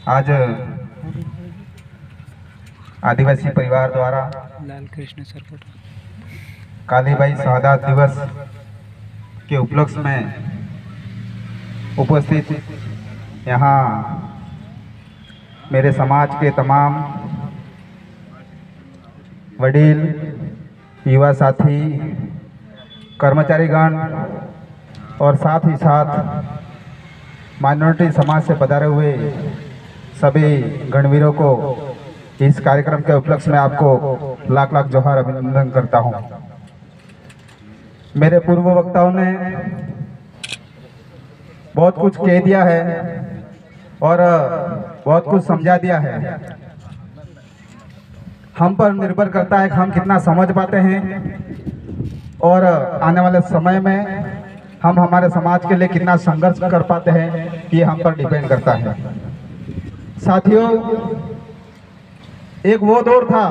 आज आदिवासी परिवार द्वारा लाल कृष्ण सरपोटा कालीबाई शहादत दिवस के उपलक्ष्य में उपस्थित यहाँ मेरे समाज के तमाम वडील, युवा साथी, कर्मचारीगण और साथ ही साथ माइनॉरिटी समाज से पधारे हुए सभी गणवीरों को इस कार्यक्रम के उपलक्ष्य में आपको लाख लाख जोहार अभिनंदन करता हूं। मेरे पूर्व वक्ताओं ने बहुत कुछ कह दिया है और बहुत कुछ समझा दिया है। हम पर निर्भर करता है कि हम कितना समझ पाते हैं और आने वाले समय में हम हमारे समाज के लिए कितना संघर्ष कर पाते हैं, ये हम पर डिपेंड करता है। साथियों, एक वो दौर था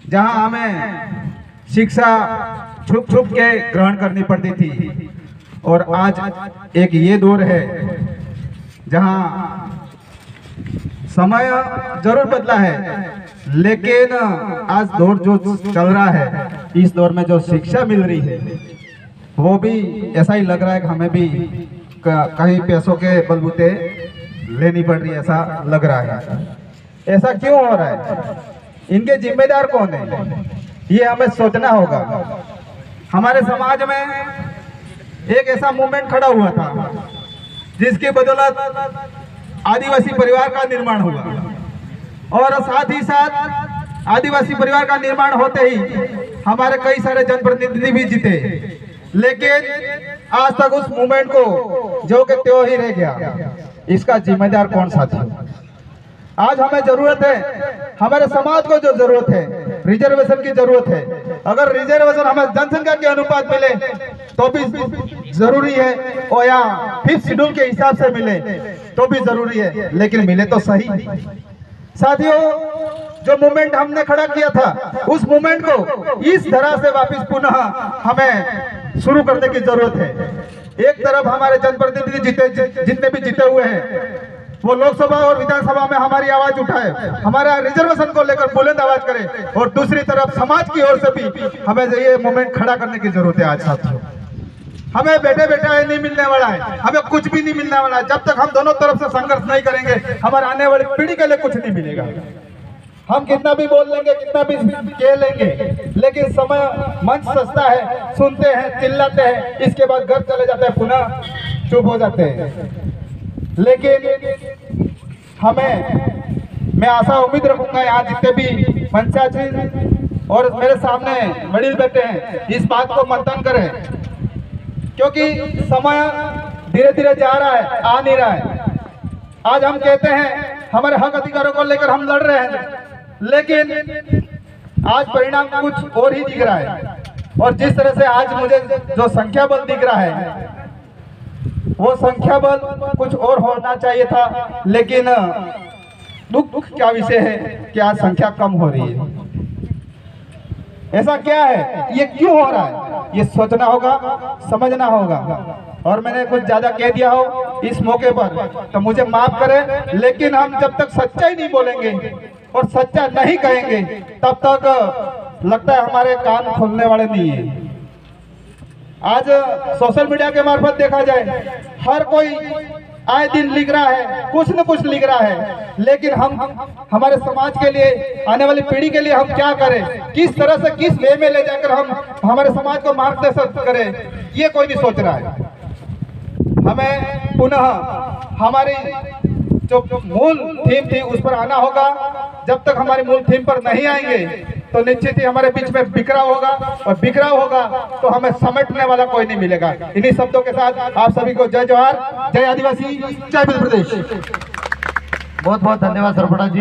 जहां हमें शिक्षा छुप छुप के ग्रहण करनी पड़ती थी और आज एक ये दौर है जहां समय जरूर बदला है, लेकिन आज दौर जो चल रहा है, इस दौर में जो शिक्षा मिल रही है वो भी ऐसा ही लग रहा है कि हमें भी कहीं पैसों के बलबूते लेनी पड़ रही है, ऐसा लग रहा है। ऐसा क्यों हो रहा है? इनके जिम्मेदार कौन है, ये हमें सोचना होगा। हमारे समाज में एक ऐसा मूवमेंट खड़ा हुआ था जिसकी बदौलत आदिवासी परिवार का निर्माण हुआ और साथ ही साथ आदिवासी परिवार का निर्माण होते ही हमारे कई सारे जनप्रतिनिधि भी जीते, लेकिन आज तक उस मूवमेंट को जो कि त्यों ही रह गया। इसका जिम्मेदार कौन साथी? आज हमें जरूरत है, हमारे समाज को जो जरूरत है, रिजर्वेशन की जरूरत है। अगर रिजर्वेशन हमें जनसंख्या के अनुपात मिले तो भी जरूरी है, और या 5th शेड्यूल के हिसाब से मिले तो भी जरूरी है, लेकिन मिले तो सही। साथियों, जो मूवमेंट हमने खड़ा किया था, उस मूवमेंट को इस तरह से वापस पुनः हमें शुरू करने की जरूरत है। एक तरफ हमारे जनप्रतिनिधि जितने भी जीते हुए हैं वो लोकसभा और विधानसभा में हमारी आवाज उठाए, हमारा रिजर्वेशन को लेकर बुलंद आवाज करे, और दूसरी तरफ समाज की ओर से भी हमें ये मूवमेंट खड़ा करने की जरूरत है। आज साथियों, हमें बैठे बैठे नहीं मिलने वाला है, हमें कुछ भी नहीं मिलने वाला है। जब तक हम दोनों तरफ से संघर्ष नहीं करेंगे, हमारे आने वाली पीढ़ी के लिए कुछ नहीं मिलेगा। हम कितना भी बोल लेंगे, कितना भी कह लेंगे, लेकिन समय मंच सस्ता है, सुनते हैं, चिल्लाते हैं, इसके बाद घर चले जाते हैं, पुनः चुप हो जाते हैं। लेकिन मैं आशा उम्मीद रखूंगा यहाँ जितने भी पंचायत और मेरे सामने वडील बैठे हैं, इस बात को मंथन करें, क्योंकि समय धीरे धीरे जा रहा है, आ नहीं रहा है। आज हम कहते हैं हमारे हक अधिकारों को लेकर हम लड़ रहे हैं, लेकिन आज परिणाम कुछ और ही दिख रहा है। और जिस तरह से आज मुझे जो संख्या बल दिख रहा है, वो संख्या बल कुछ और होना चाहिए था, लेकिन दुख क्या विषय है कि आज संख्या कम हो रही है। ऐसा क्या है, ये क्यों हो रहा है, ये सोचना होगा, समझना होगा। और मैंने कुछ ज्यादा कह दिया हो इस मौके पर तो मुझे माफ करें, लेकिन हम जब तक सच्चाई नहीं बोलेंगे और सच्चा नहीं कहेंगे, तब तक लगता है हमारे कान खुलने वाले नहीं है। आज सोशल मीडिया के मार्फत देखा जाए, हर कोई आए दिन लिख रहा है, कुछ न कुछ लिख रहा है, लेकिन हम हमारे समाज के लिए, आने वाली पीढ़ी के लिए हम क्या करें, किस तरह से, किस वे में ले जाकर हम हमारे समाज को मार्गदर्शन करें, ये कोई नहीं सोच रहा है। हमें पुनः हमारी जो मूल थीम थी उस पर आना होगा। जब तक हमारी मूल थीम पर नहीं आएंगे तो निश्चित ही हमारे बीच में बिखराव होगा, और बिखराव होगा तो हमें समेटने वाला कोई नहीं मिलेगा। इन्हीं शब्दों के साथ आप सभी को जय जोहार, जय आदिवासी, जय मध्य प्रदेश। बहुत बहुत धन्यवाद सरपटा जी।